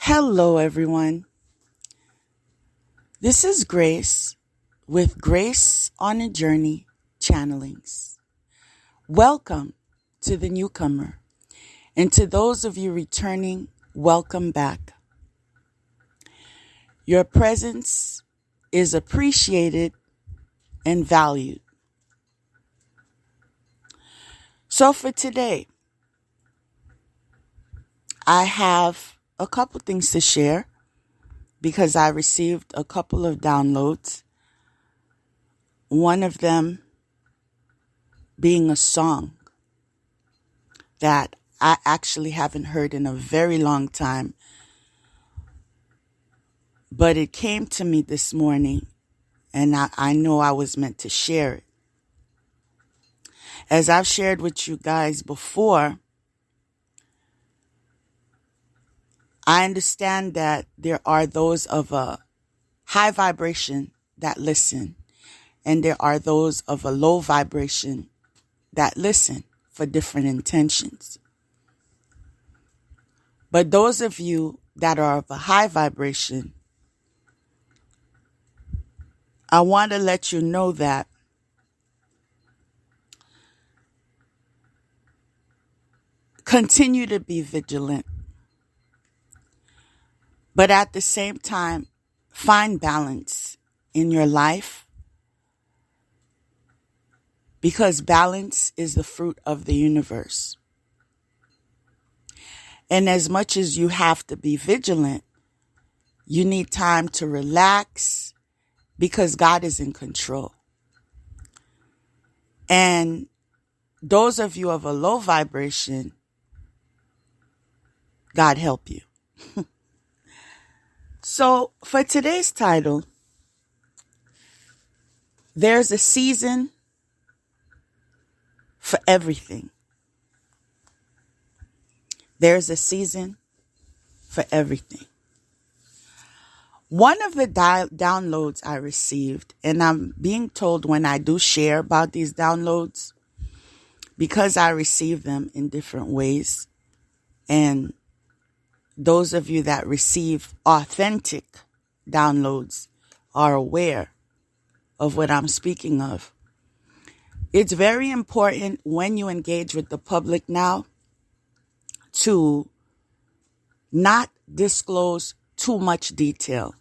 Hello, everyone. This is Grace with Grace on a Journey Channelings. Welcome to the newcomer, and to those of you returning, welcome back. Your presence is appreciated and valued. So for today, I have a couple things to share because I received a couple of downloads. One of them being a song that I actually haven't heard in a very long time, but it came to me this morning and I know I was meant to share it. As I've shared with you guys before, I understand that there are those of a high vibration that listen, and there are those of a low vibration that listen for different intentions. But those of you that are of a high vibration, I want to let you know that continue to be vigilant. But at the same time, find balance in your life, because balance is the fruit of the universe. And as much as you have to be vigilant, you need time to relax because God is in control. And those of you of a low vibration, God help you. So for today's title, there's a season for everything. There's a season for everything. One of the downloads I received, and I'm being told when I do share about these downloads, because I receive them in different ways, and those of you that receive authentic downloads are aware of what I'm speaking of. It's very important when you engage with the public now to not disclose too much detail.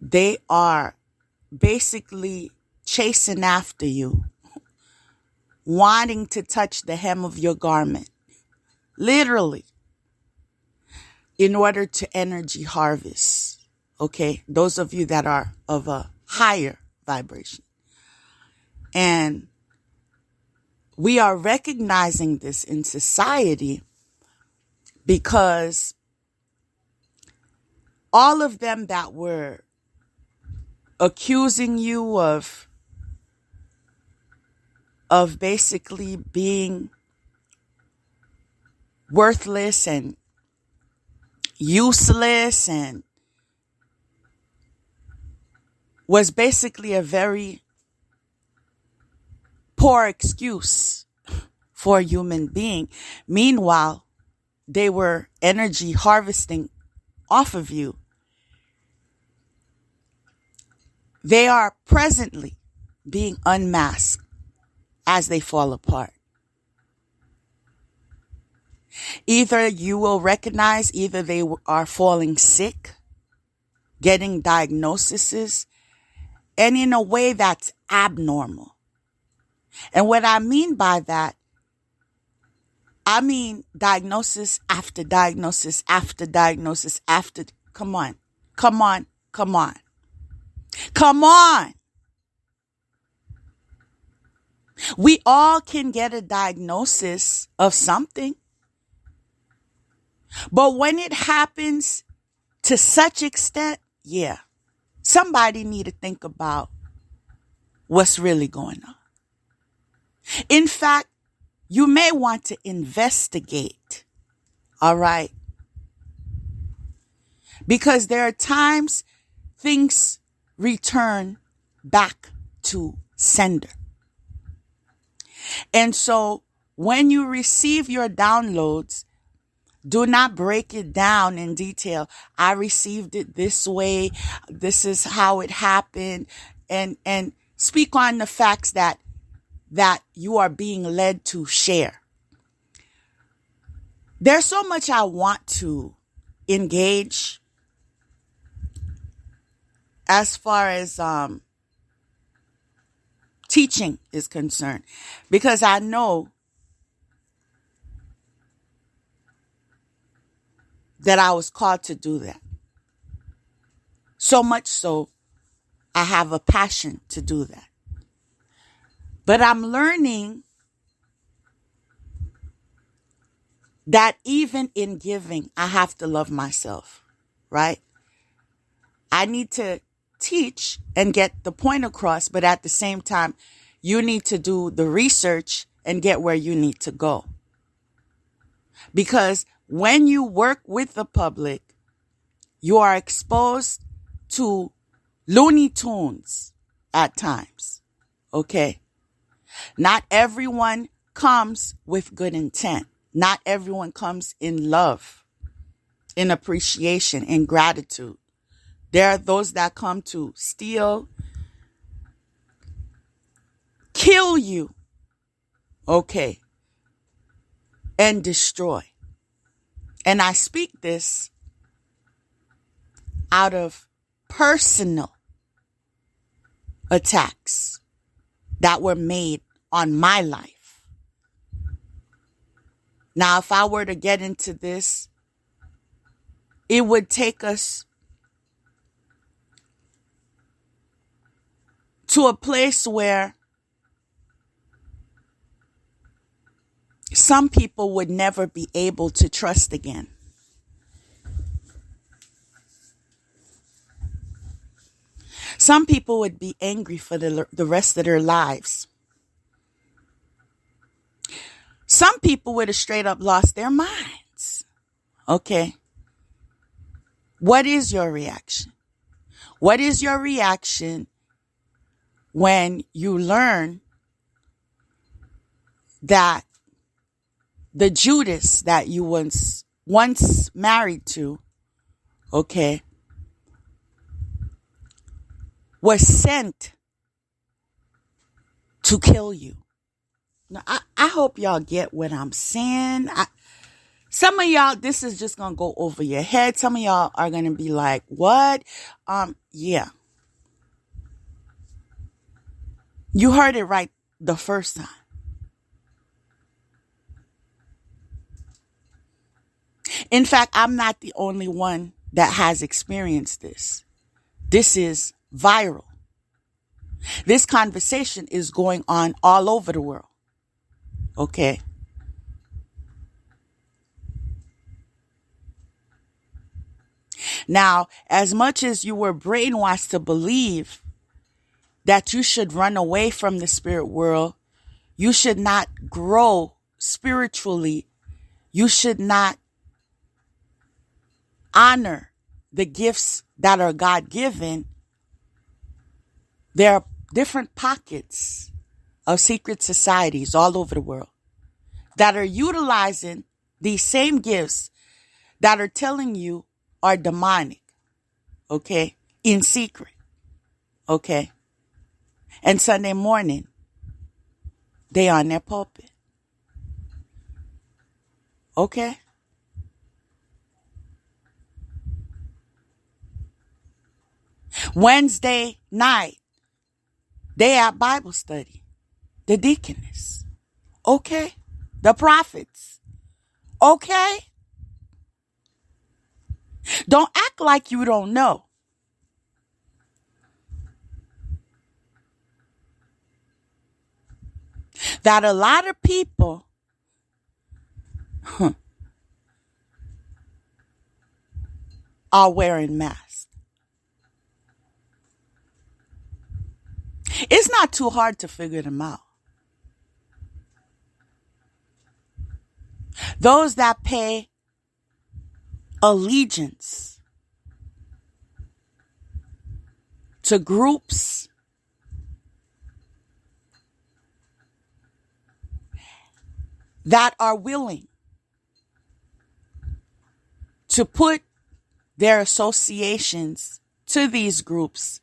They are basically chasing after you, wanting to touch the hem of your garment, literally, in order to energy harvest. Okay, those of you that are of a higher vibration. And we are recognizing this in society because all of them that were accusing you of basically being worthless and useless and was basically a very poor excuse for a human being. Meanwhile, they were energy harvesting off of you. They are presently being unmasked as they fall apart. Either you will recognize either they are falling sick, getting diagnoses, and in a way that's abnormal. And what I mean by that, I mean diagnosis after diagnosis after diagnosis after. Come on. We all can get a diagnosis of something. But when it happens to such extent, somebody need to think about what's really going on. In fact, you may want to investigate, all right? Because there are times things return back to sender. And so when you receive your downloads, Do not break it down in detail. I received it this way. This is how it happened. And speak on the facts that you are being led to share. There's so much I want to engage as far as teaching is concerned, because I know that I was called to do that. So much so, I have a passion to do that. But I'm learning that even in giving, I have to love myself, right? I need to teach and get the point across, but at the same time, you need to do the research and get where you need to go. Because when you work with the public, you are exposed to Looney Tunes at times, okay? Not everyone comes with good intent. Not everyone comes in love, in appreciation, in gratitude. There are those that come to steal, kill you, okay, and destroy. And I speak this out of personal attacks that were made on my life. Now, if I were to get into this, it would take us to a place where some people would never be able to trust again. Some people would be angry for the rest of their lives. Some people would have straight up lost their minds. Okay. What is your reaction? What is your reaction when you learn that the Judas that you once married to, okay, was sent to kill you? Now, I hope y'all get what I'm saying. Some of y'all, this is just going to go over your head. Some of y'all are going to be like, what? Yeah. You heard it right the first time. In fact, I'm not the only one that has experienced this. This is viral. This conversation is going on all over the world. Okay. Now, as much as you were brainwashed to believe that you should run away from the spirit world, you should not grow spiritually. You should not honor the gifts that are God-given. There are different pockets of secret societies all over the world that are utilizing these same gifts that are telling you are demonic, okay, in secret, okay. And Sunday morning, they on their pulpit, okay. Wednesday night, they at Bible study, the deaconess, okay, the prophets, okay. Don't act like you don't know. That a lot of people are wearing masks. It's not too hard to figure them out. Those that pay allegiance to groups that are willing to put their associations to these groups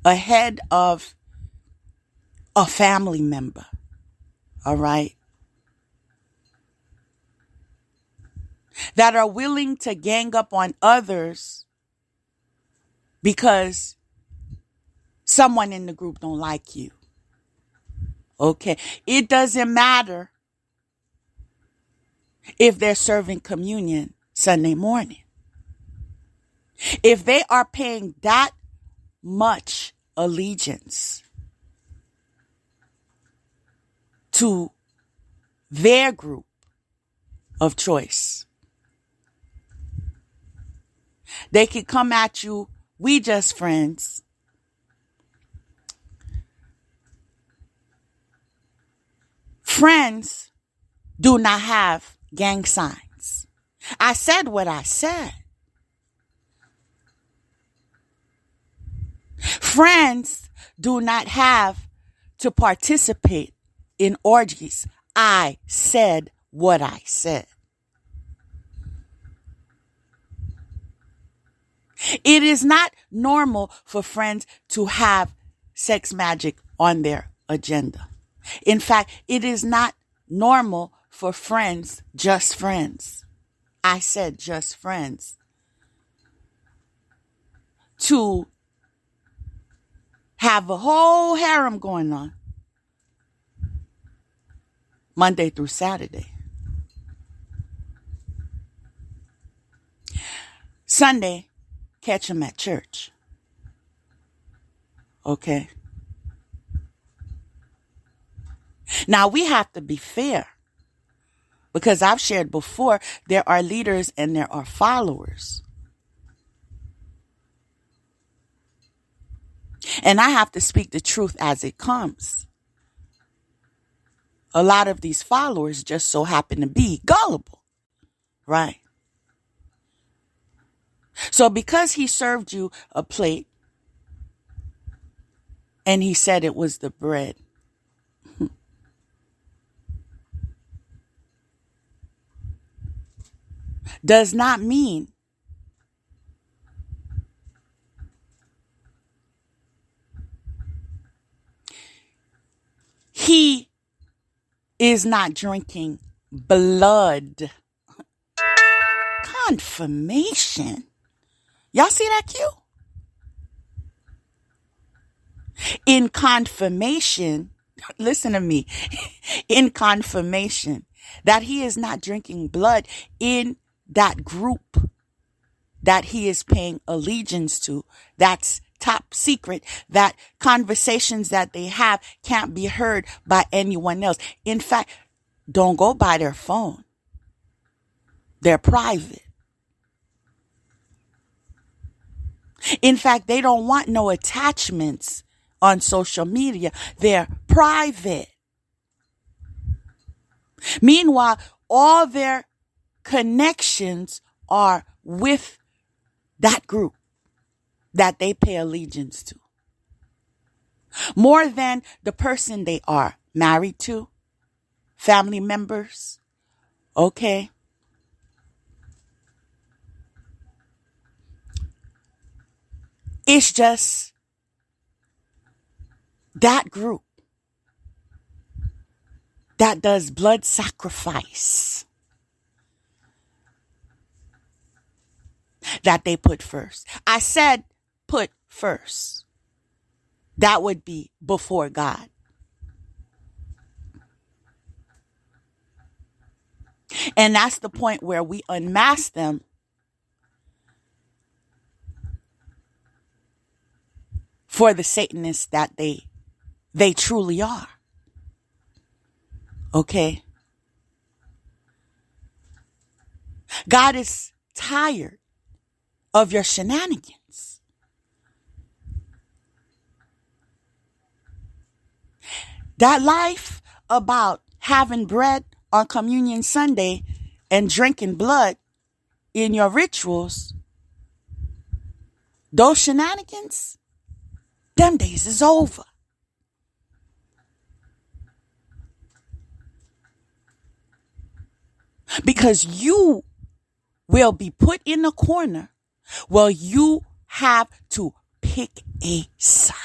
ahead of a family member. All right. That are willing to gang up on others because someone in the group don't like you. Okay. It doesn't matter if they're serving communion Sunday morning. If they are paying that much allegiance to their group of choice, they can come at you, we just friends. Friends do not have gang signs. I said what I said. Friends do not have to participate in orgies. I said what I said. It is not normal for friends to have sex magic on their agenda. In fact, it is not normal for friends, just friends. I said just friends, to have a whole harem going on Monday through Saturday. Sunday, catch them at church. Okay. Now we have to be fair, because I've shared before, there are leaders and there are followers. And I have to speak the truth as it comes. A lot of these followers just so happen to be gullible, right? So because he served you a plate and he said it was the bread, does not mean he is not drinking blood. Confirmation. Y'all see that cue? In confirmation, listen to me, in confirmation that he is not drinking blood in that group that he is paying allegiance to, that's top secret, that conversations that they have can't be heard by anyone else. In fact, don't go by their phone. They're private. In fact, they don't want no attachments on social media. They're private. Meanwhile, all their connections are with that group that they pay allegiance to, more than the person they are married to, family members. Okay. It's just that group that does blood sacrifice that they put first. I said put first. That would be before God. And that's the point where we unmask them for the Satanists that they truly are. Okay? God is tired of your shenanigans. That life about having bread on Communion Sunday and drinking blood in your rituals, those shenanigans, them days is over. Because you will be put in a corner. Well, you have to pick a side.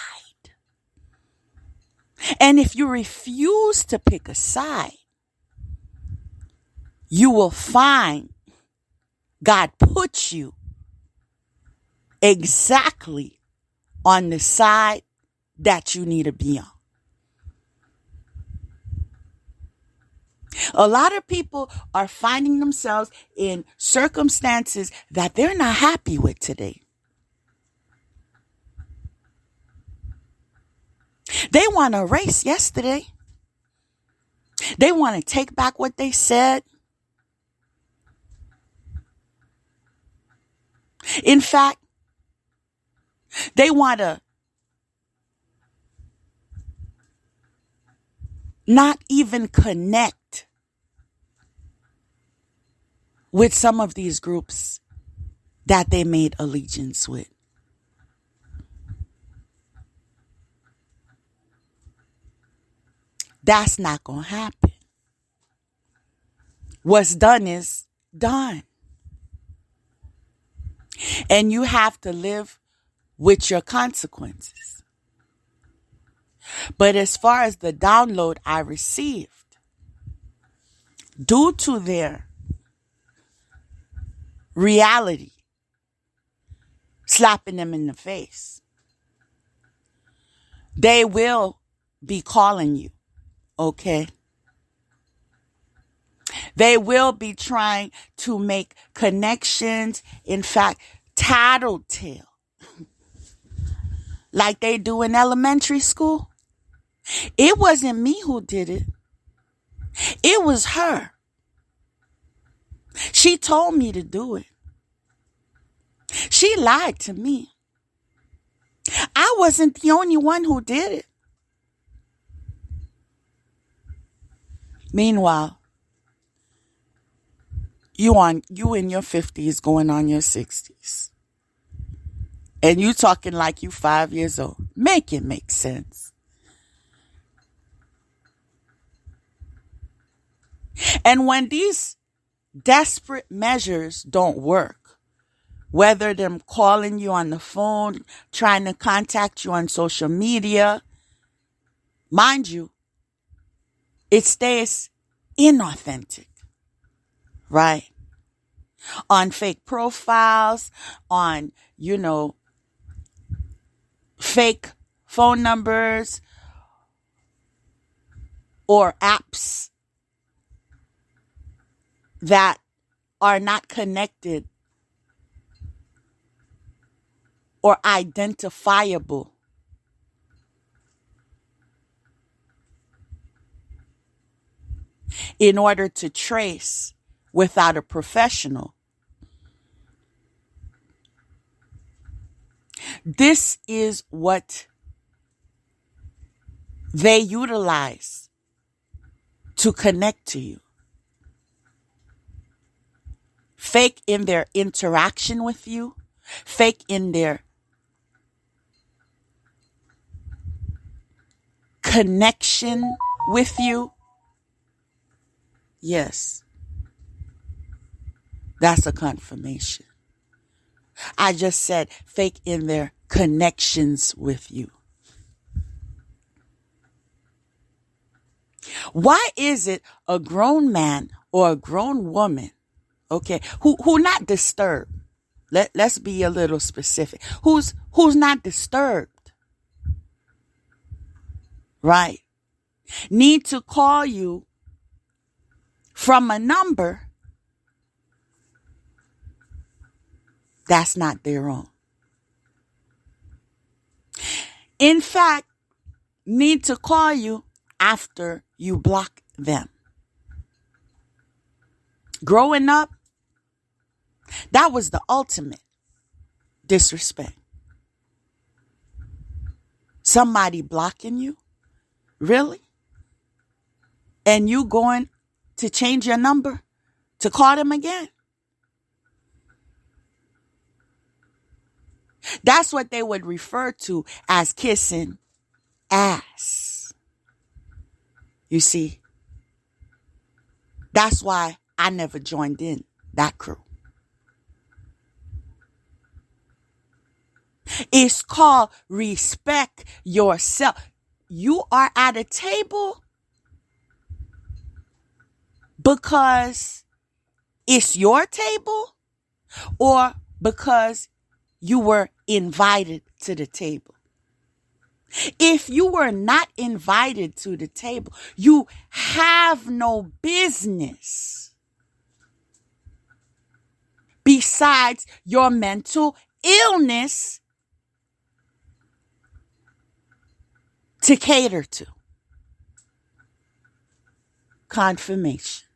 And if you refuse to pick a side, you will find God puts you exactly on the side that you need to be on. A lot of people are finding themselves in circumstances that they're not happy with today. They want to erase yesterday. They want to take back what they said. In fact, they want to not even connect with some of these groups that they made allegiance with. That's not going to happen. What's done is done. And you have to live with your consequences. But as far as the download I received, due to their reality slapping them in the face, they will be calling you, okay? They will be trying to make connections. In fact, tattletale, like they do in elementary school. It wasn't me who did it. It was her. She told me to do it. She lied to me. I wasn't the only one who did it. Meanwhile, you in your 50s going on your 60s. And you talking like you 5 years old. Make it make sense. And when these desperate measures don't work, whether them calling you on the phone, trying to contact you on social media, mind you, it stays inauthentic, right? On fake profiles, on, fake phone numbers or apps that are not connected or identifiable. In order to trace without a professional. This is what they utilize to connect to you. Fake in their interaction with you, fake in their connection with you. Yes, that's a confirmation. I just said fake in their connections with you. Why is it a grown man or a grown woman, okay, who not disturbed? Let's be a little specific. Who's not disturbed, right? Need to call you from a number that's not their own. In fact, need to call you after you block them. Growing up, that was the ultimate disrespect. Somebody blocking you? Really? And you going to change your number to call them again? That's what they would refer to as kissing ass. You see, that's why I never joined in that crew. It's called respect yourself. You are at a table because it's your table or because you were invited to the table. If you were not invited to the table, you have no business besides your mental illness to cater to. Confirmation.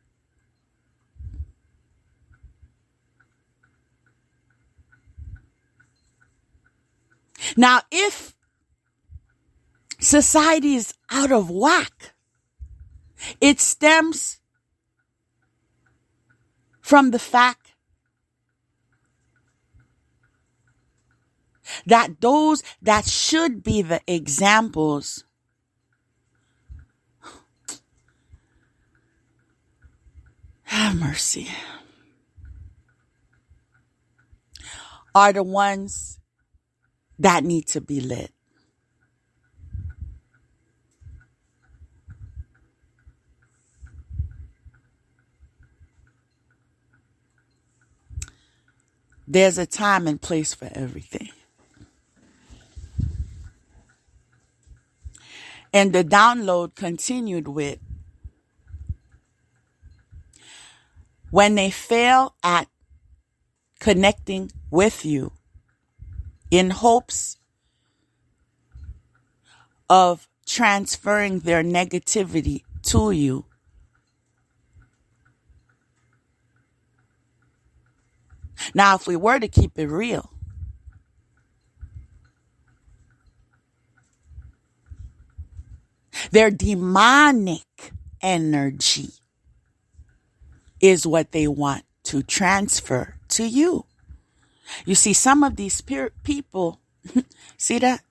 Now, if society is out of whack, it stems from the fact that those that should be the examples have mercy are the ones that need to be led. There's a time and place for everything. And the download continued with, when they fail at connecting with you in hopes of transferring their negativity to you, now, if we were to keep it real, their demonic energy is what they want to transfer to you. You see, some of these people, see that?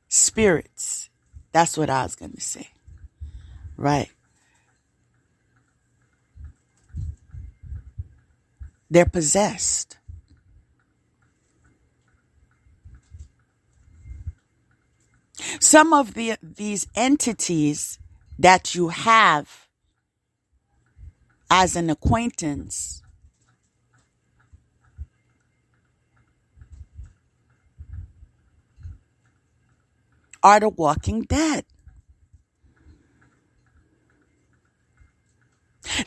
Spirits. That's what I was going to say. Right. They're possessed. Some of these entities that you have as an acquaintance are the walking dead.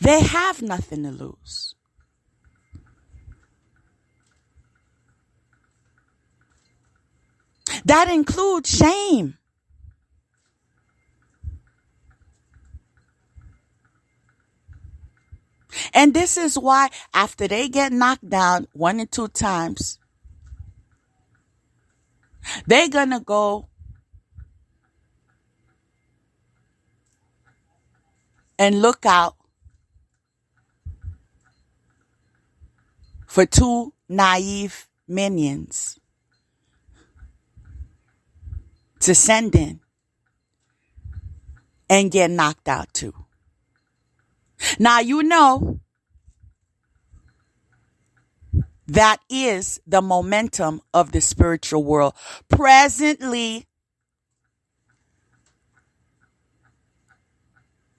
They have nothing to lose. That includes shame. And this is why after they get knocked down 1 and 2 times, they're going to go and look out for 2 naive minions to send in and get knocked out too. Now, you know, that is the momentum of the spiritual world presently,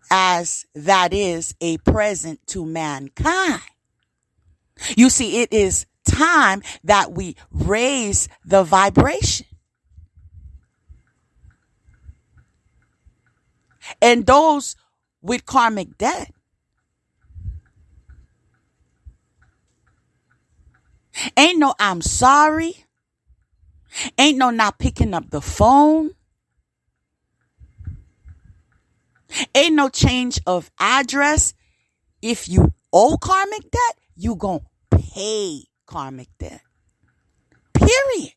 as that is a present to mankind. You see, it is time that we raise the vibration. And those with karmic debt, ain't no I'm sorry, ain't no not picking up the phone, ain't no change of address. If you owe karmic debt, you gon' pay karmic debt. Period.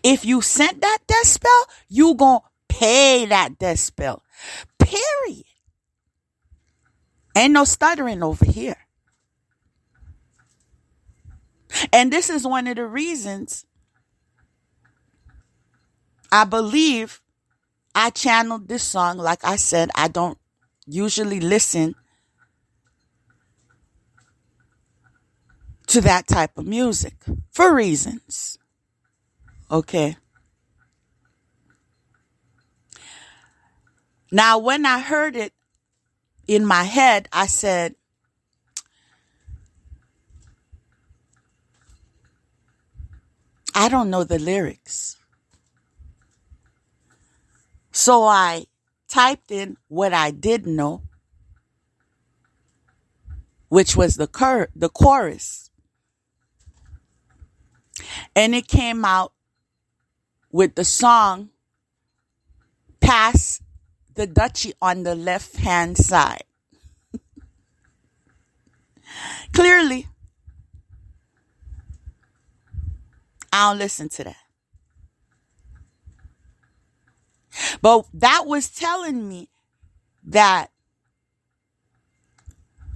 If you sent that death spell, you gon' pay that death spell. Period. Ain't no stuttering over here. And this is one of the reasons I believe I channeled this song. Like I said, I don't usually listen to that type of music for reasons. Okay. Now, when I heard it in my head, I said, I don't know the lyrics. So I typed in what I did know, which was the chorus. And it came out with the song, Pass the Dutchie on the Left-Hand Side. Clearly, I don't listen to that. But that was telling me that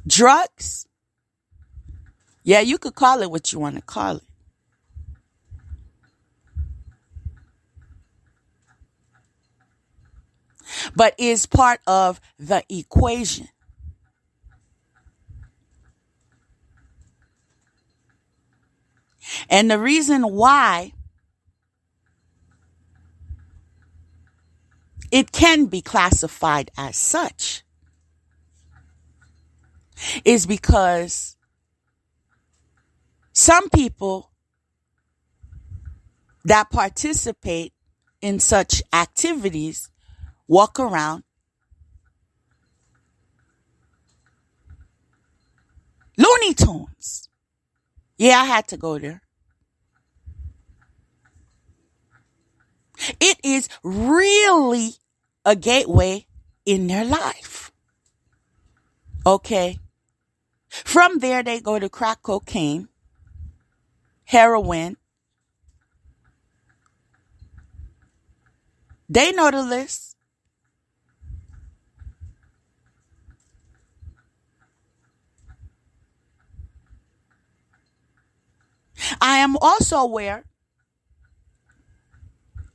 drugs, yeah, you could call it what you want to call it, but is part of the equation. And the reason why it can be classified as such is because some people that participate in such activities walk around Looney Tunes. Yeah, I had to go there. It is really a gateway in their life. Okay. From there, they go to crack cocaine, heroin. They know the list. I am also aware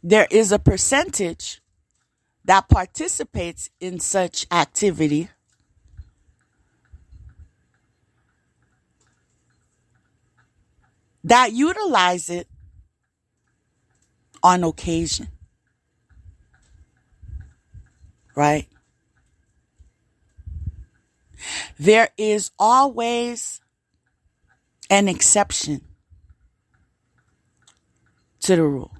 there is a percentage that participates in such activity that utilize it on occasion. Right? There is always an exception to the rule.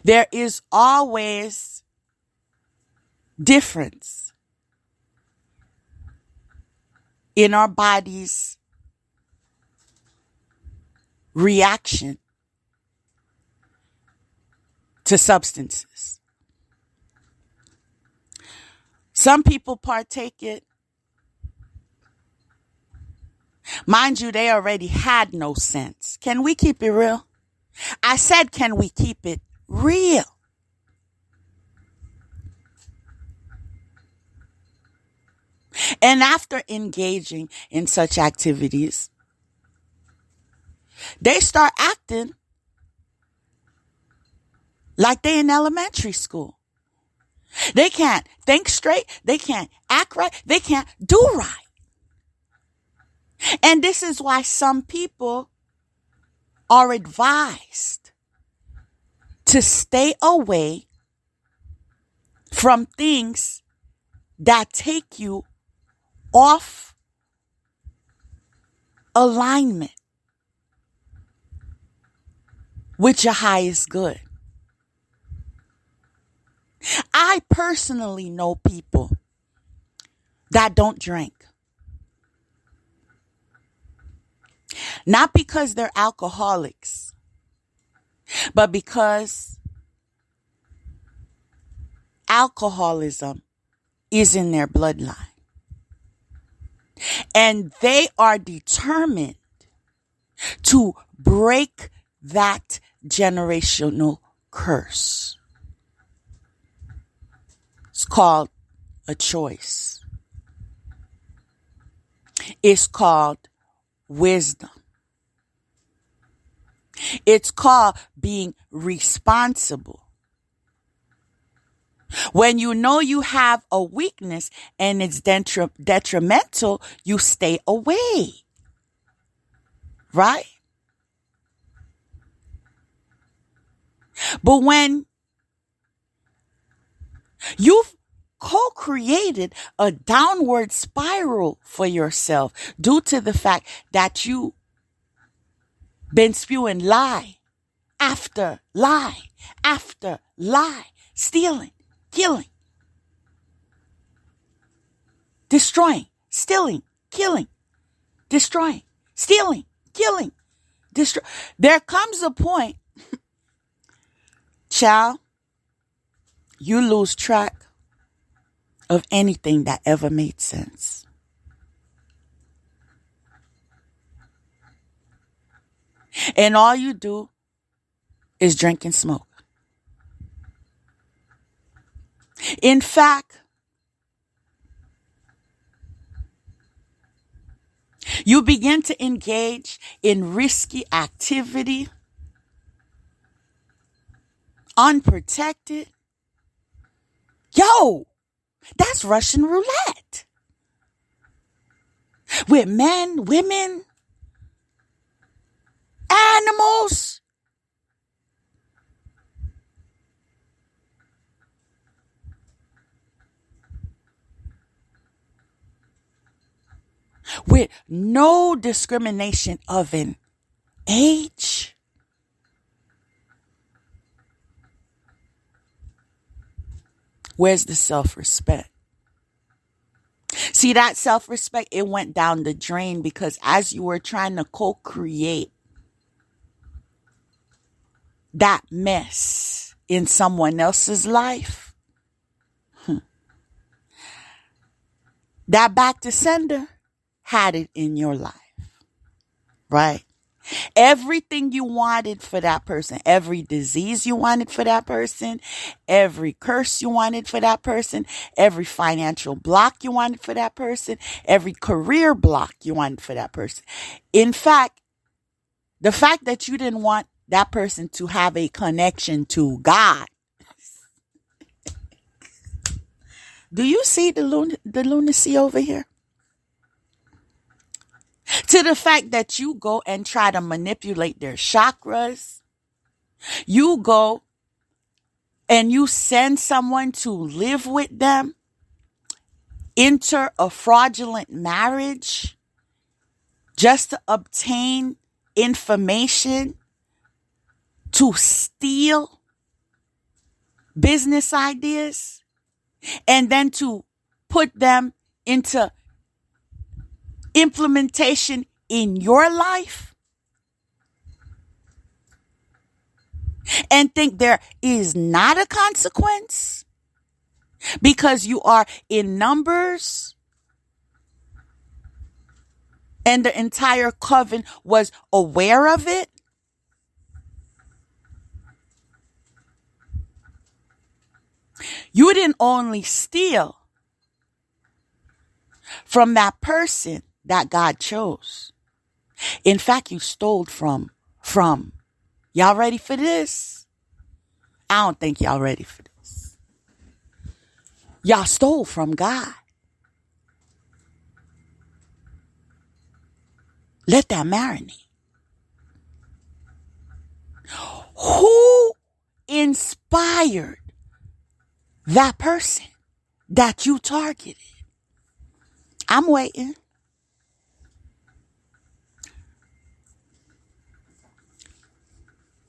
There is always difference in our body's reaction to substances. Some people partake it. Mind you, they already had no sense. Can we keep it real? I said, can we keep it real? And after engaging in such activities, they start acting like they in elementary school. They can't think straight. They can't act right. They can't do right. And this is why some people are advised to stay away from things that take you off alignment with your highest good. I personally know people that don't drink. Not because they're alcoholics, but because alcoholism is in their bloodline. And they are determined to break that generational curse. It's called a choice. It's called wisdom. It's called being responsible. When you know you have a weakness and it's detrimental, you stay away. right? But when you've co-created a downward spiral for yourself due to the fact that you been spewing lie after lie after lie, stealing, killing, destroying, stealing, killing, destroying, stealing, killing, destroy. There comes a point, child, you lose track of anything that ever made sense. And all you do is drink and smoke. In fact, you begin to engage in risky activity, unprotected. Yo, that's Russian roulette. With men, women, animals. With no discrimination of an age. Where's the self-respect? See, that self-respect, it went down the drain because as you were trying to co-create that mess in someone else's life, that back to sender had it in your life, right? Everything you wanted for that person, every disease you wanted for that person, every curse you wanted for that person, every financial block you wanted for that person, every career block you wanted for that person. In fact, the fact that you didn't want that person to have a connection to God. Do you see the lunacy over here? To the fact that you go and try to manipulate their chakras. You go and you send someone to live with them. Enter a fraudulent marriage just to obtain information to steal business ideas and then to put them into implementation in your life and think there is not a consequence because you are in numbers and the entire coven was aware of it. You didn't only steal from that person that God chose. In fact, you stole from. Y'all ready for this? I don't think y'all ready for this. Y'all stole from God. Let that marinate. Who inspired that person that you targeted? I'm waiting.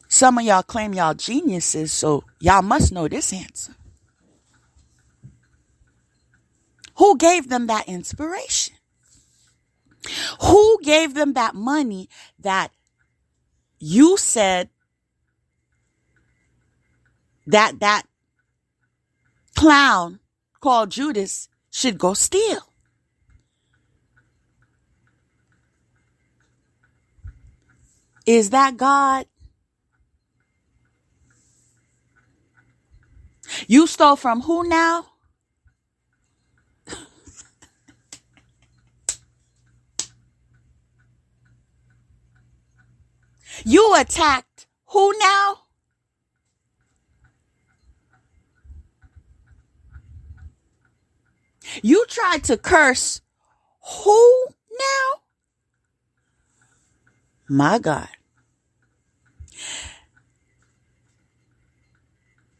Some of y'all claim y'all geniuses, so y'all must know this answer. Who gave them that inspiration? Who gave them that money that you said that clown called Judas should go steal? Is that God? You stole from who now? You attacked who now? You tried to curse who now? My God.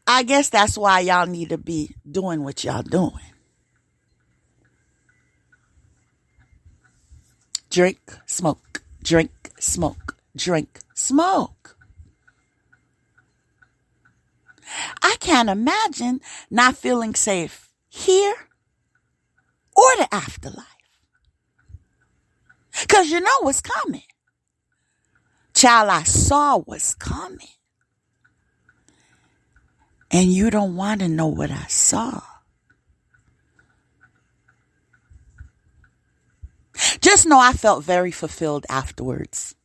I guess that's why y'all need to be doing what y'all doing. Drink, smoke, drink, smoke, drink, smoke. I can't imagine not feeling safe here or the afterlife. Because you know what's coming. Child, I saw what's coming. And you don't want to know what I saw. Just know I felt very fulfilled afterwards.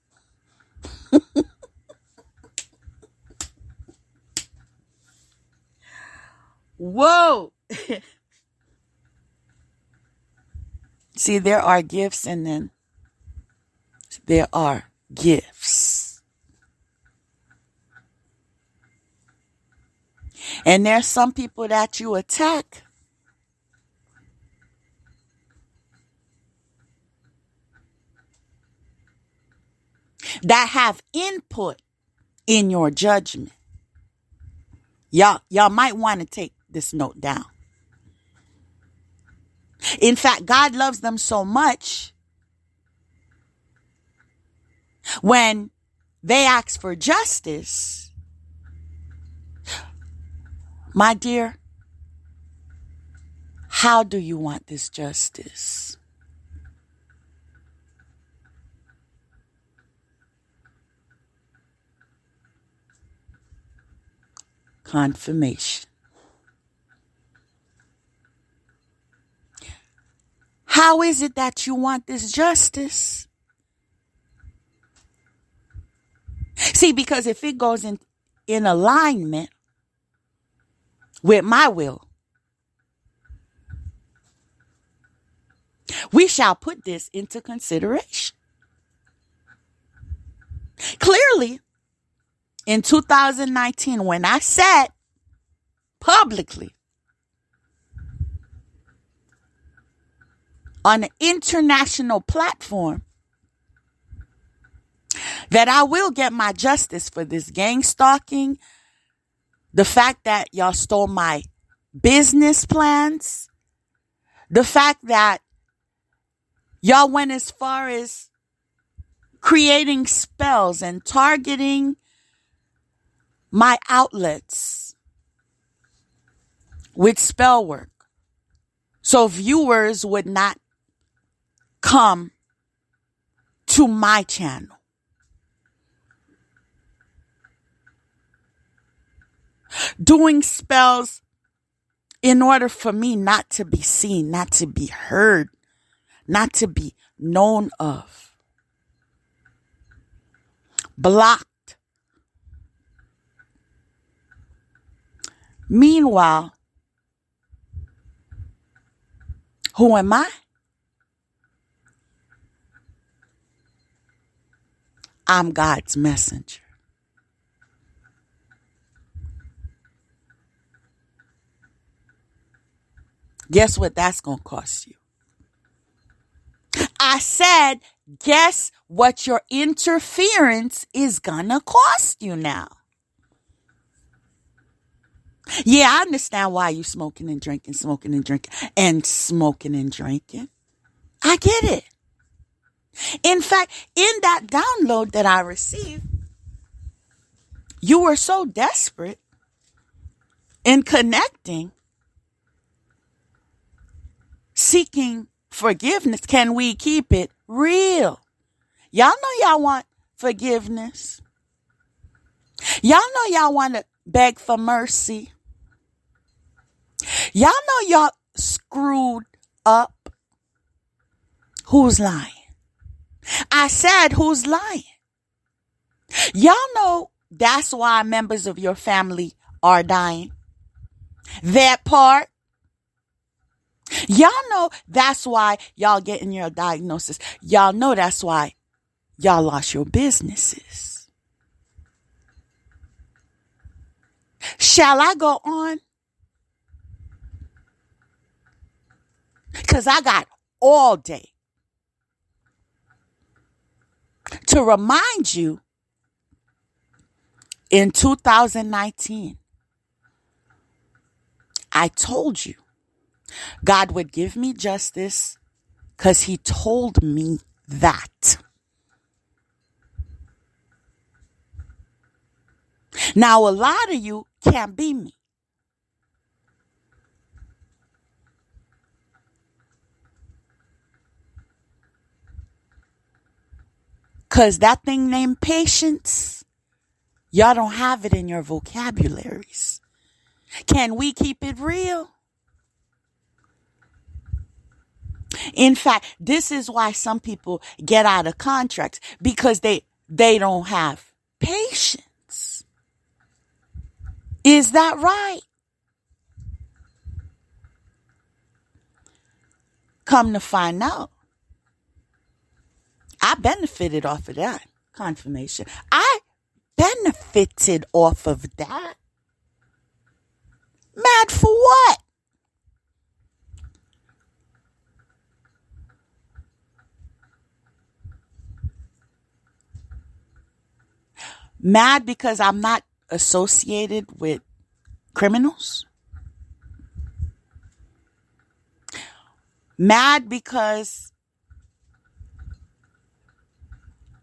Whoa. See, there are gifts and then there are gifts. And there's some people that you attack that have input in your judgment. Y'all might want to take this note down. In fact, God loves them so much when they ask for justice. My dear, how do you want this justice? Confirmation. How is it that you want this justice? See, because if it goes in alignment with my will, we shall put this into consideration. Clearly, in 2019, when I said publicly on an international platform that I will get my justice for this gang stalking, the fact that y'all stole my business plans, the fact that y'all went as far as creating spells and targeting my outlets with spell work so viewers would not come to my channel. Doing spells in order for me not to be seen, not to be heard, not to be known of. Blocked. Meanwhile, who am I? I'm God's messenger. Guess what that's going to cost you? I said, guess what your interference is going to cost you now? Yeah, I understand why you smoking and drinking and smoking and drinking. I get it. In fact, in that download that I received, you were so desperate in connecting, seeking forgiveness. Can we keep it real? Y'all know y'all want forgiveness. Y'all know y'all want to beg for mercy. Y'all know y'all screwed up. Who's lying? I said, who's lying? Y'all know that's why members of your family are dying. That part. Y'all know that's why y'all getting your diagnosis. Y'all know that's why y'all lost your businesses. Shall I go on? Because I got all day to remind you in 2019, I told you God would give me justice because he told me that. Now, a lot of you can't be me. Because that thing named patience, y'all don't have it in your vocabularies. Can we keep it real? In fact, this is why some people get out of contracts, because they don't have patience. Is that right? Come to find out, I benefited off of that confirmation. I benefited off of that. Mad for what? Mad because I'm not associated with criminals? Mad because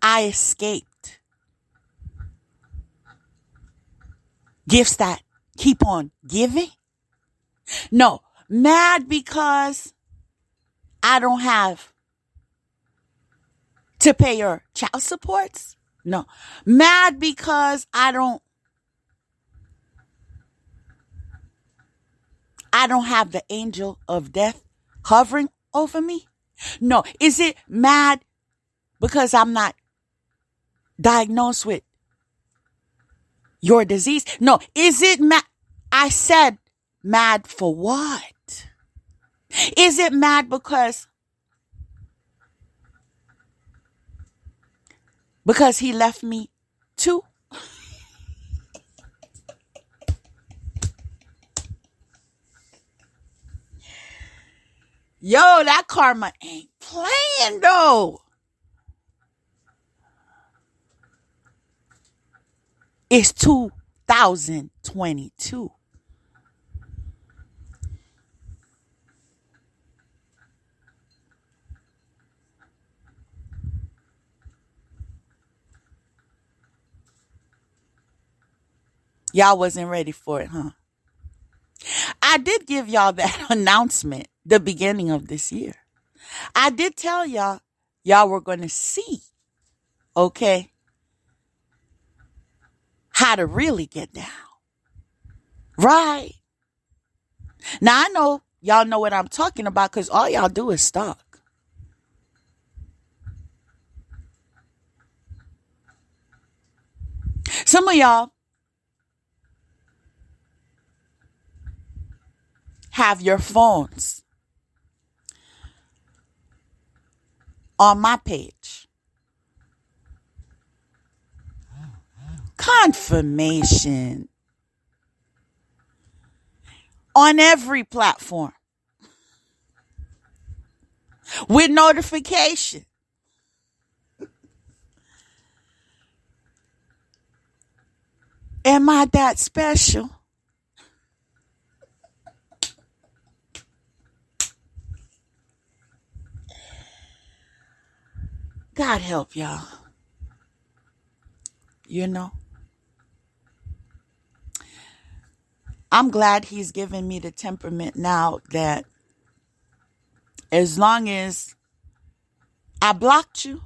I escaped gifts that keep on giving? No. Mad because I don't have to pay your child supports? No. Mad because I don't have the angel of death hovering over me? No. Is it mad because I'm not diagnosed with your disease? No. Is it mad? I said mad for what? Is it mad because he left me too? Yo, that karma ain't playing though. It's 2022. Y'all wasn't ready for it, huh? I did give y'all that announcement the beginning of this year. I did tell y'all were going to see, okay, how to really get down. Right. Now, I know y'all know what I'm talking about because all y'all do is talk. Some of y'all have your phones on my page. Confirmation on every platform with notification. Am I that special? God help y'all. You know, I'm glad he's given me the temperament now that as long as I blocked you,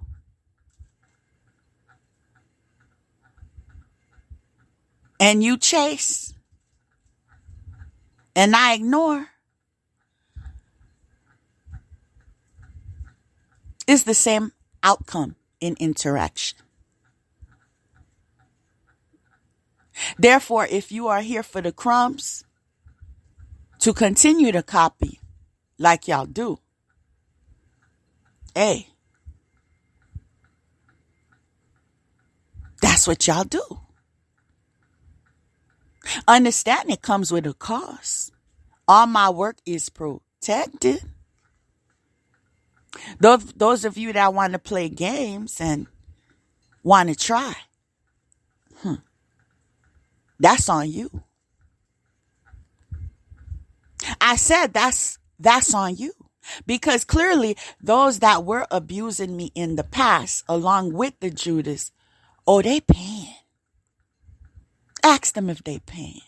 and you chase, and I ignore, it's the same outcome in interaction. Therefore, if you are here for the crumbs, to continue to copy like y'all do, hey, that's what y'all do. Understand it comes with a cost. All my work is protected. Those of you that want to play games and want to try, that's on you. I said that's on you. Because clearly those that were abusing me in the past, along with the Judas, oh, they paying. Ask them if they paying.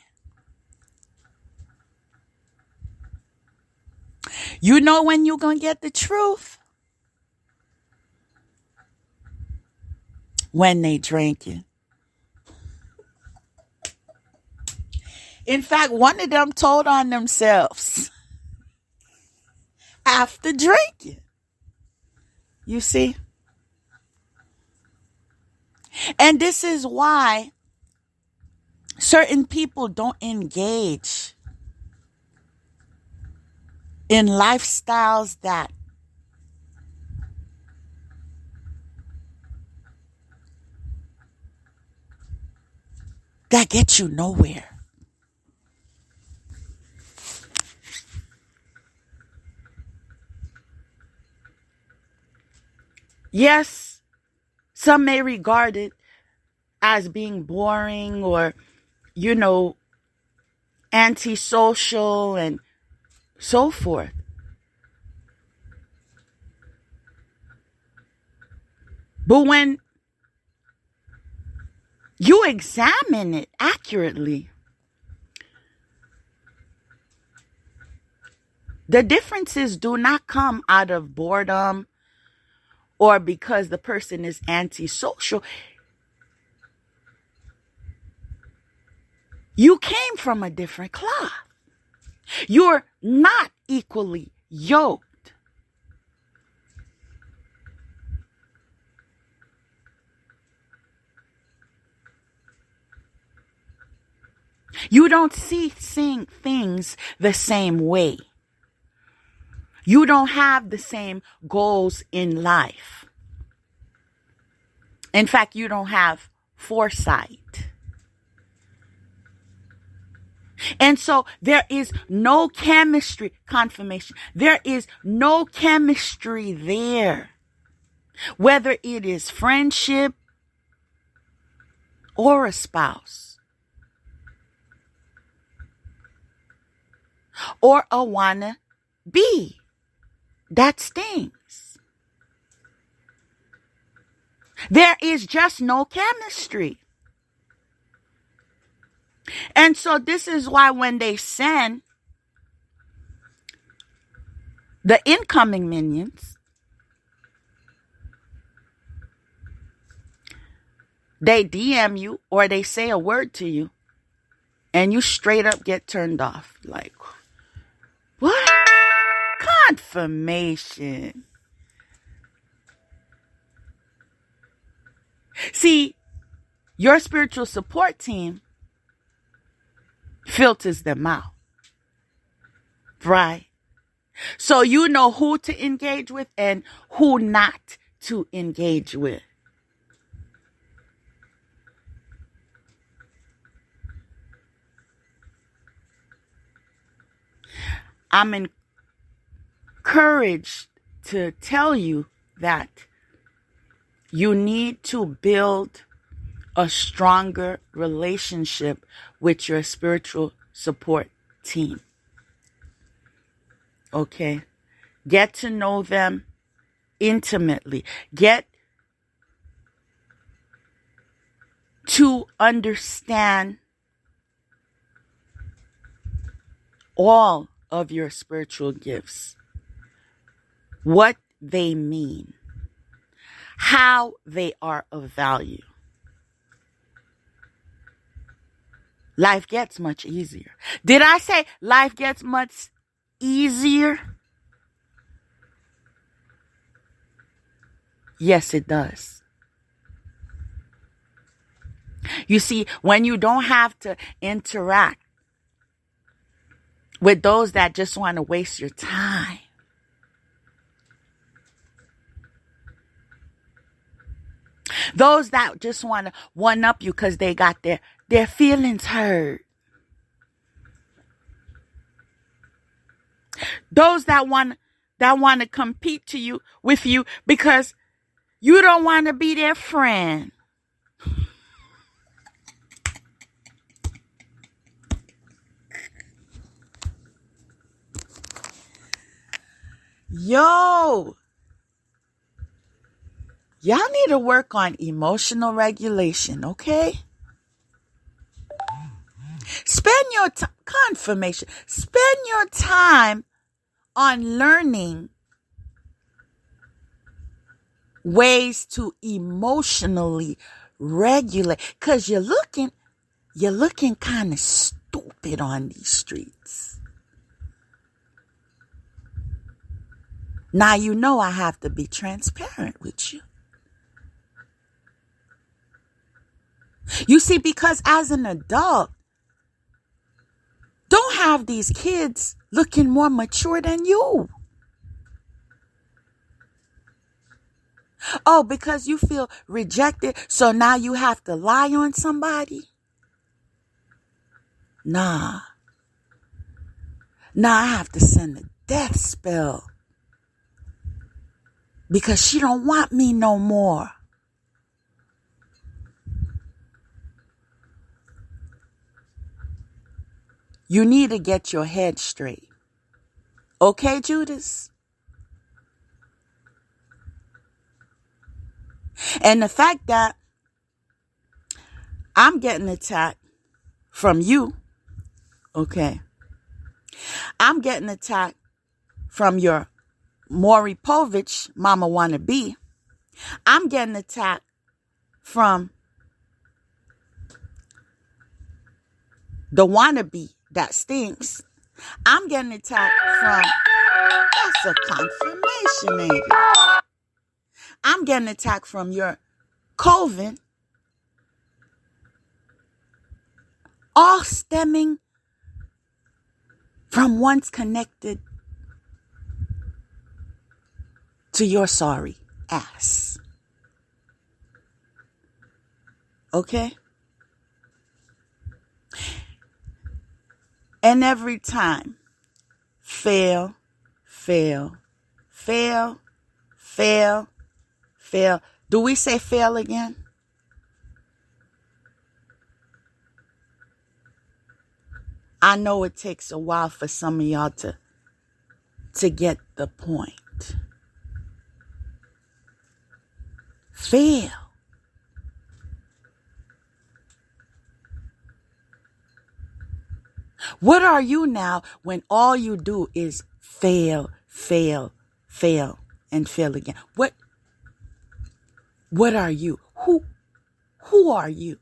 You know when you gonna get the truth? When they drinking. In fact, one of them told on themselves after drinking. You see? And this is why certain people don't engage in lifestyles that get you nowhere. Yes, some may regard it as being boring or, antisocial and so forth. But when you examine it accurately, the differences do not come out of boredom or because the person is antisocial. You came from a different cloth. You're not equally yoked. You don't see things the same way. You don't have the same goals in life. In fact, you don't have foresight. And so there is no chemistry confirmation. There is no chemistry there. Whether it is friendship or a spouse or a wanna be. That stings. There is just no chemistry. And so this is why when they send the incoming minions, they DM you or they say a word to you and you straight up get turned off. Like, what? Confirmation. See, your spiritual support team filters them out. Right? So you know who to engage with and who not to engage with. I'm encouraged to tell you that you need to build a stronger relationship with your spiritual support team. Okay? Get to know them intimately. Get to understand all of your spiritual gifts, what they mean, how they are of value. Life gets much easier. Did I say life gets much easier? Yes, it does. You see, when you don't have to interact with those that just want to waste your time, those that just want to one up you because they got their feelings hurt, those that want to compete with you because you don't want to be their friend. Yo, y'all need to work on emotional regulation, okay? Spend your confirmation. Spend your time on learning ways to emotionally regulate, because you're looking kind of stupid on these streets. Now you know I have to be transparent with you. You see, because as an adult, don't have these kids looking more mature than you. Oh, because you feel rejected, so now you have to lie on somebody? Nah, I have to send a death spell because she don't want me no more. You need to get your head straight. Okay, Judas? And the fact that I'm getting attacked from you, okay? I'm getting attacked from your Maury Povich, Mama Wanna Be. I'm getting attacked from the wannabe that stinks. I'm getting attacked from, that's a confirmation, ain't it? I'm getting attacked from your Coven, all stemming from once connected to your sorry ass. Okay? And every time, fail. Do we say fail again? I know it takes a while for some of y'all to get the point. Fail. What are you now when all you do is fail, and fail again? What are you? Who are you?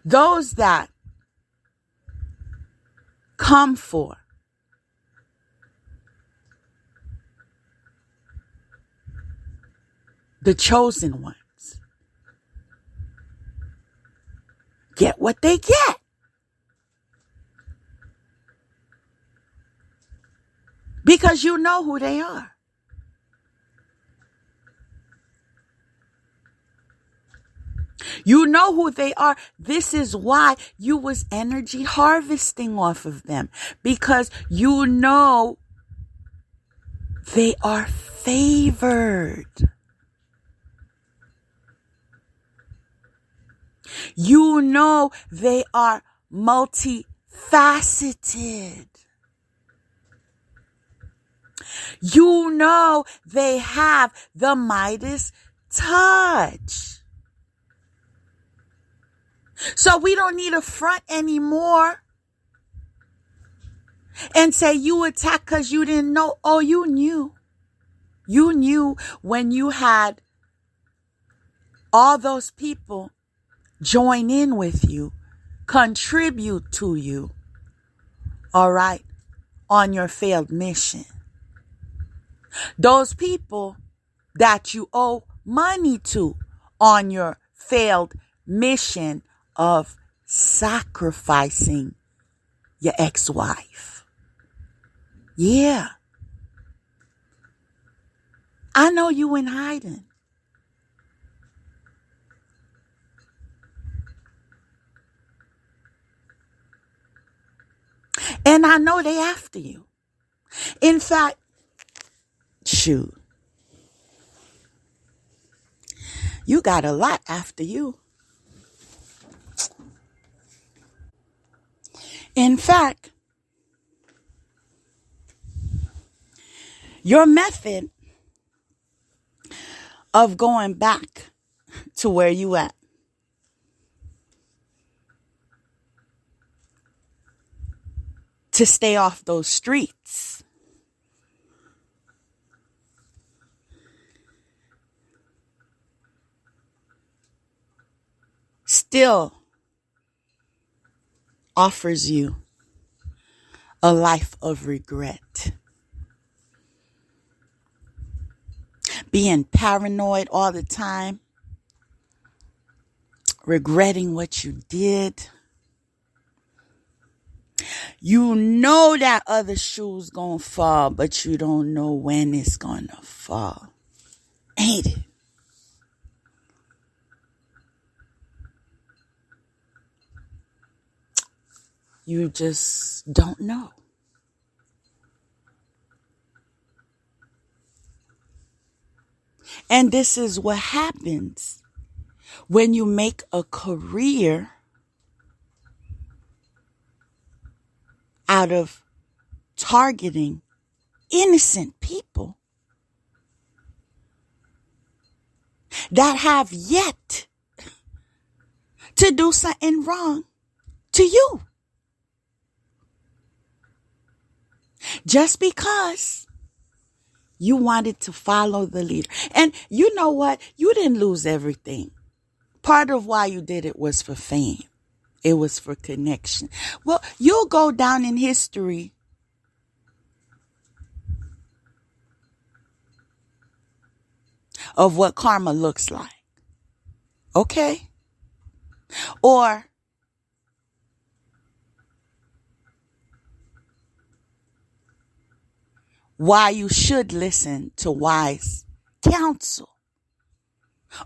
Those that come for the chosen ones get what they get. Because you know who they are. You know who they are. This is why you was energy harvesting off of them. Because you know they are favored. You know they are multifaceted. You know they have the Midas touch. So we don't need a front anymore and say you attacked because you didn't know. Oh, you knew. You knew when you had all those people join in with you, contribute to you, all right, on your failed mission. Those people that you owe money to on your failed mission of sacrificing your ex-wife. Yeah. I know you in hiding. And I know they after you. In fact, Shoot. You got a lot after you. In fact, your method of going back to where you at to stay off those streets still offers you a life of regret. Being paranoid all the time, regretting what you did. You know that other shoe's gonna fall, but you don't know when it's gonna fall. Ain't it? You just don't know. And this is what happens when you make a career out of targeting innocent people that have yet to do something wrong to you. Just because you wanted to follow the leader. And you know what? You didn't lose everything. Part of why you did it was for fame. It was for connection. Well, you'll go down in history of what karma looks like. Okay? Or why you should listen to wise counsel.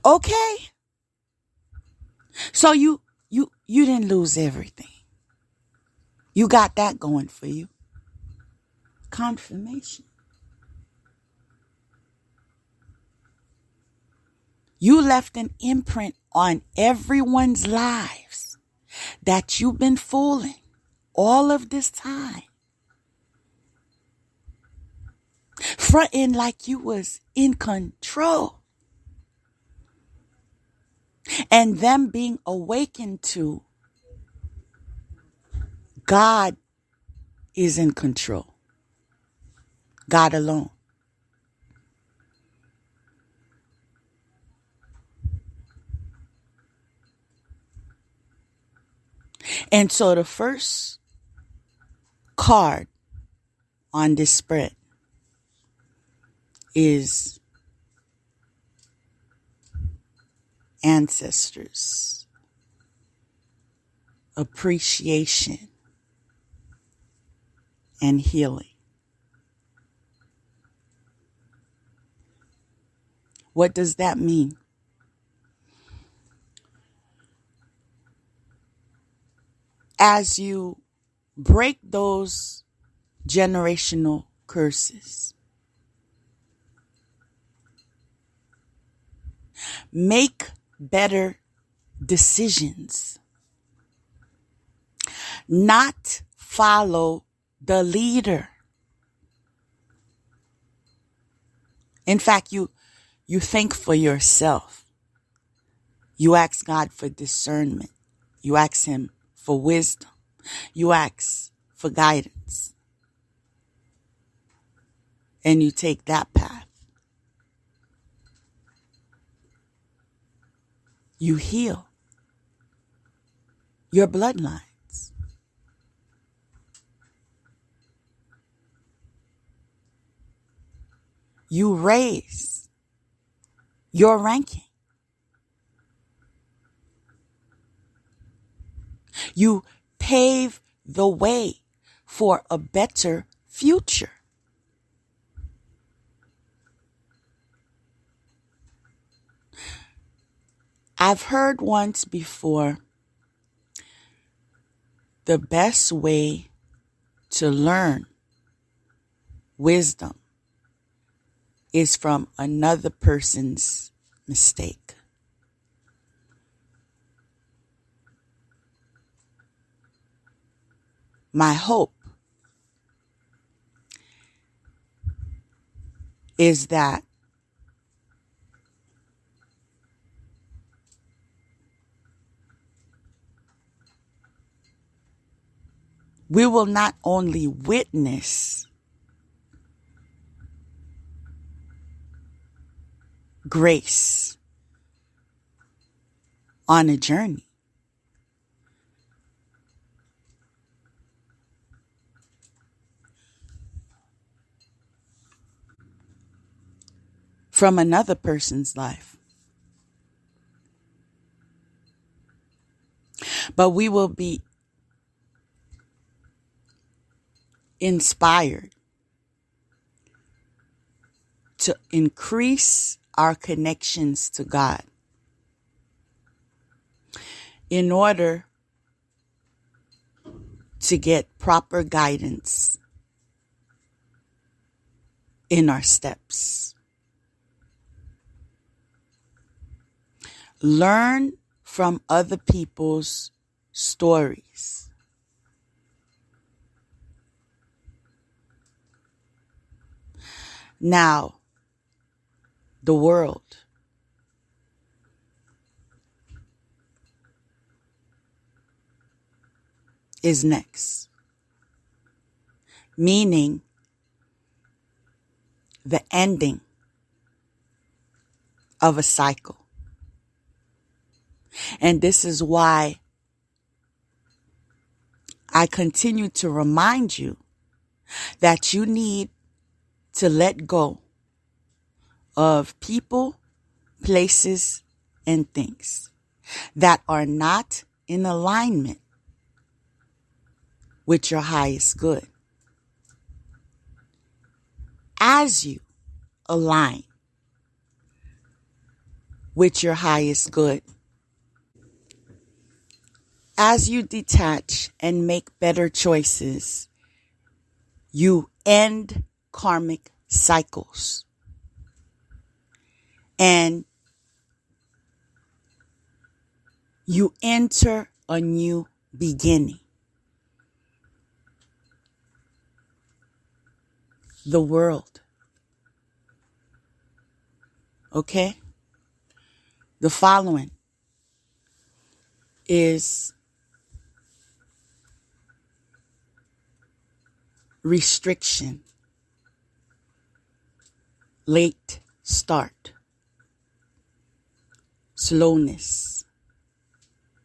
Okay? So you didn't lose everything. You got that going for you. Confirmation. You left an imprint on everyone's lives that you've been fooling all of this time. Fronting like you was in control. And them being awakened to God is in control. God alone. And so the first card on this spread is ancestors, appreciation, and healing. What does that mean? As you break those generational curses, make better decisions, not follow the leader. In fact, you think for yourself. You ask God for discernment. You ask him for wisdom. You ask for guidance. And you take that path. You heal your bloodlines. You raise your ranking. You pave the way for a better future. I've heard once before, the best way to learn wisdom is from another person's mistake. My hope is that we will not only witness grace on a journey, from another person's life, but we will be inspired to increase our connections to God in order to get proper guidance in our steps. Learn from other people's stories. Now, the world is next, meaning the ending of a cycle. And this is why I continue to remind you that you need to let go of people, places, and things that are not in alignment with your highest good. As you align with your highest good, as you detach and make better choices, you end karmic cycles. And you enter a new beginning. The world. Okay? The following is restriction, late start, slowness,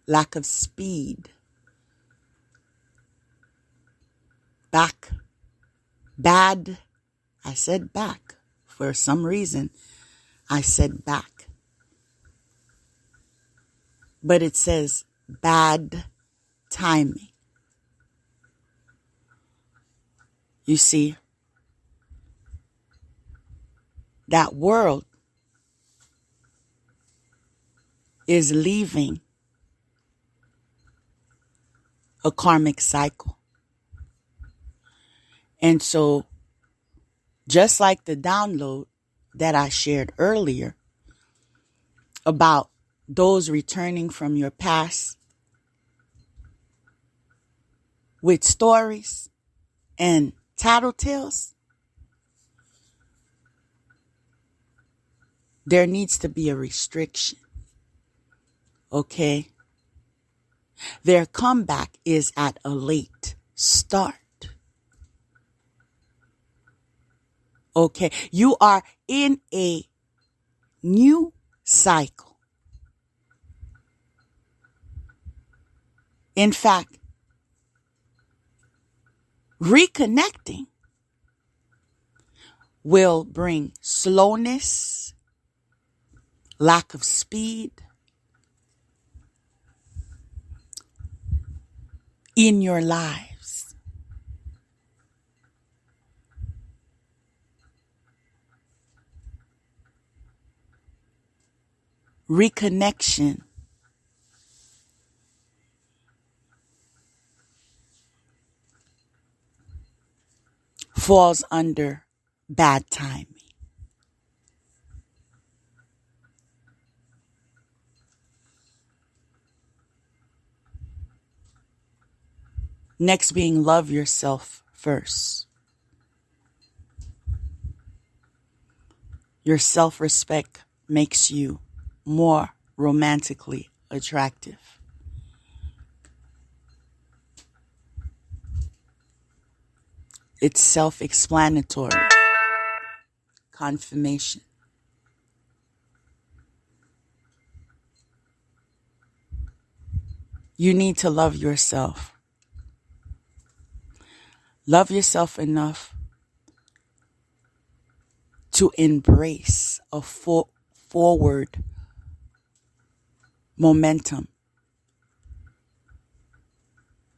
lack of speed, bad. I said back. For some reason, I said back. But it says bad timing. You see, that world is leaving a karmic cycle. And so, just like the download that I shared earlier about those returning from your past with stories and tattletales, there needs to be a restriction. Okay? Their comeback is at a late start. Okay? You are in a new cycle. In fact, reconnecting will bring slowness, lack of speed in your lives. Reconnection falls under bad timing. Next being love yourself first. Your self-respect makes you more romantically attractive. It's self-explanatory. Confirmation. You need to love yourself. Love yourself enough to embrace a forward momentum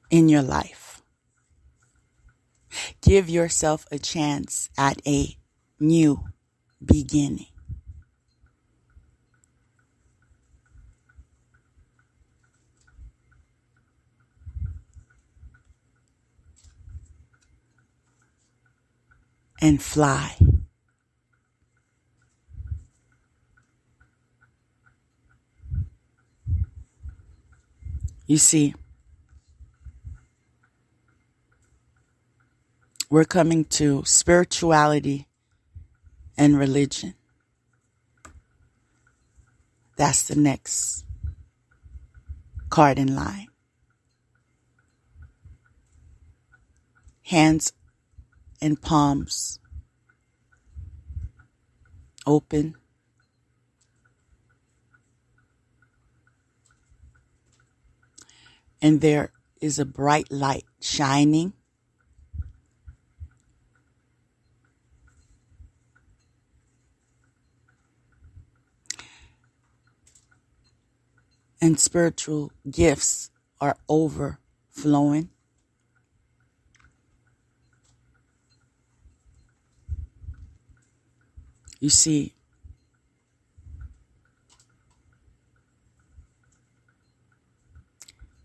in your life. Give yourself a chance at a new beginning. And fly. You see, we're coming to spirituality and religion. That's the next card in line. Hands and palms open. And there is a bright light shining. And spiritual gifts are overflowing. You see,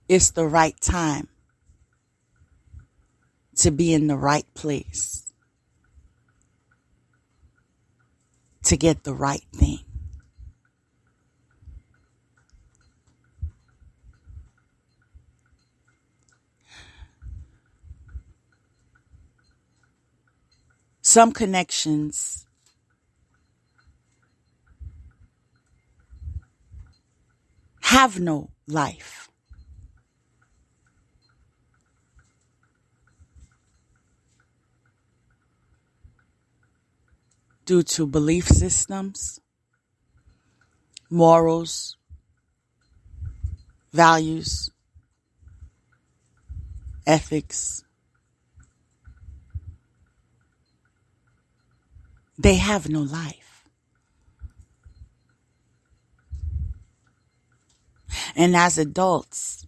it's the right time to be in the right place to get the right thing. Some connections have no life. Due to belief systems, morals, values, ethics. They have no life. And as adults,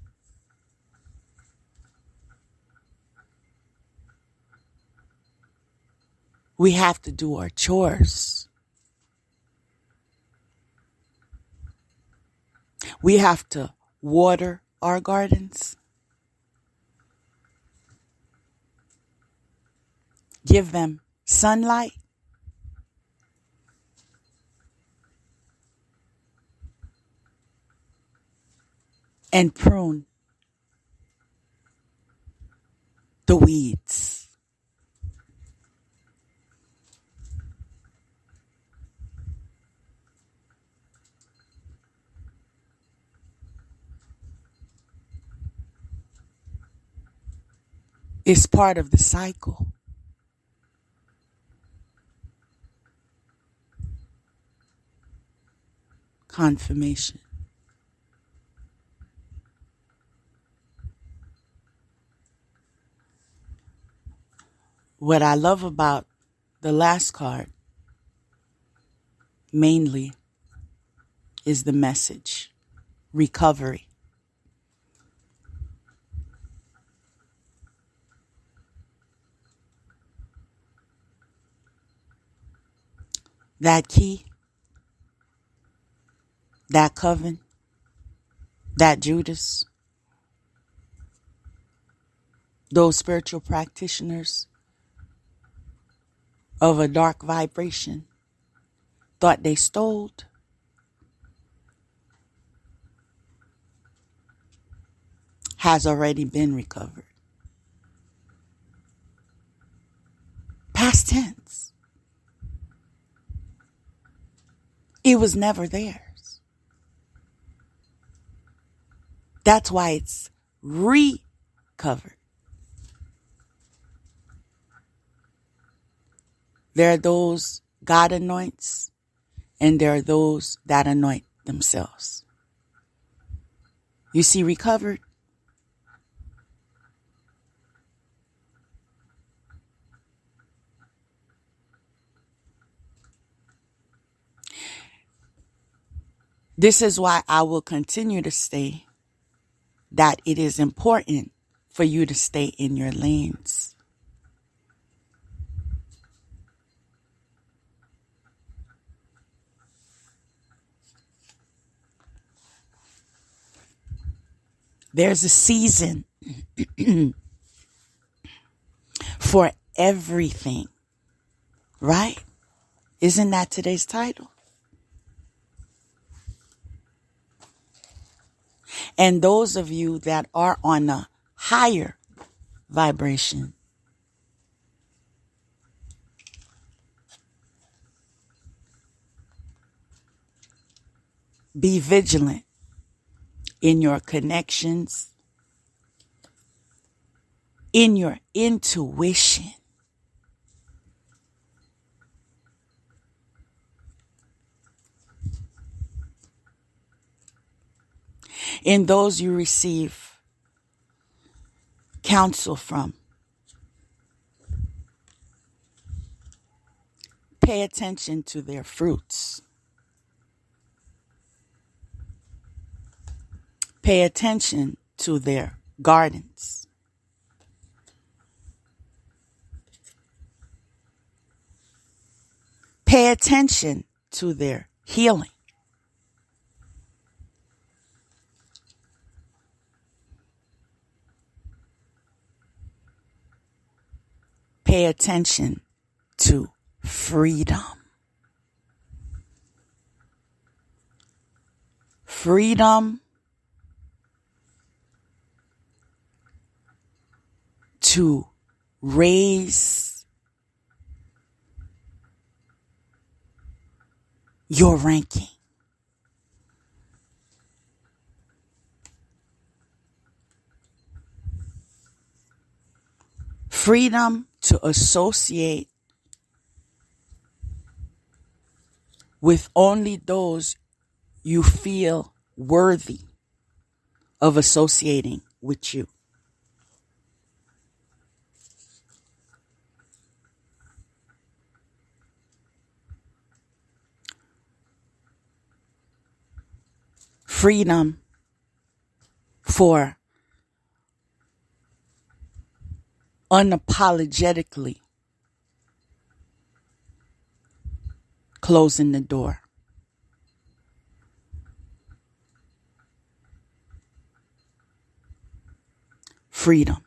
we have to do our chores. We have to water our gardens, give them sunlight, and prune the weeds. It's part of the cycle. Confirmation. What I love about the last card mainly is the message: recovery. That key, that coven, that Judas, those spiritual practitioners of a dark vibration thought they stole, has already been recovered. It was never theirs. That's why it's recovered. There are those God anoints, and there are those that anoint themselves. You see, recovered. This is why I will continue to say that it is important for you to stay in your lanes. There's a season for everything, right? Isn't that today's title? And those of you that are on a higher vibration, be vigilant in your connections, in your intuition. In those you receive counsel from. Pay attention to their fruits. Pay attention to their gardens. Pay attention to their healing. Pay attention to freedom. Freedom to raise your ranking. Freedom to associate with only those you feel worthy of associating with you. Freedom for unapologetically closing the door. Freedom.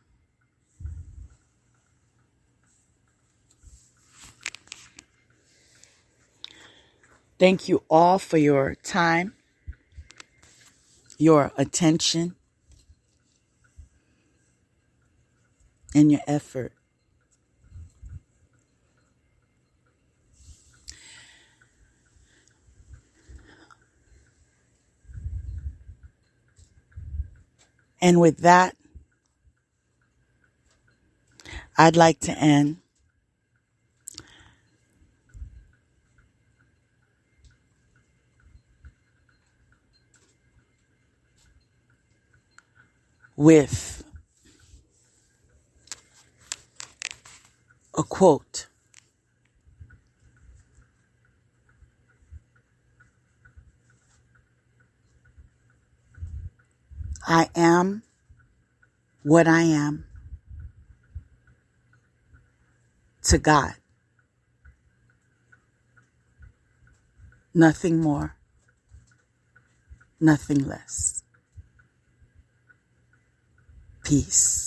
Thank you all for your time, your attention, and your effort. And with that, I'd like to end with a quote. I am what I am to God. Nothing more, nothing less. Peace.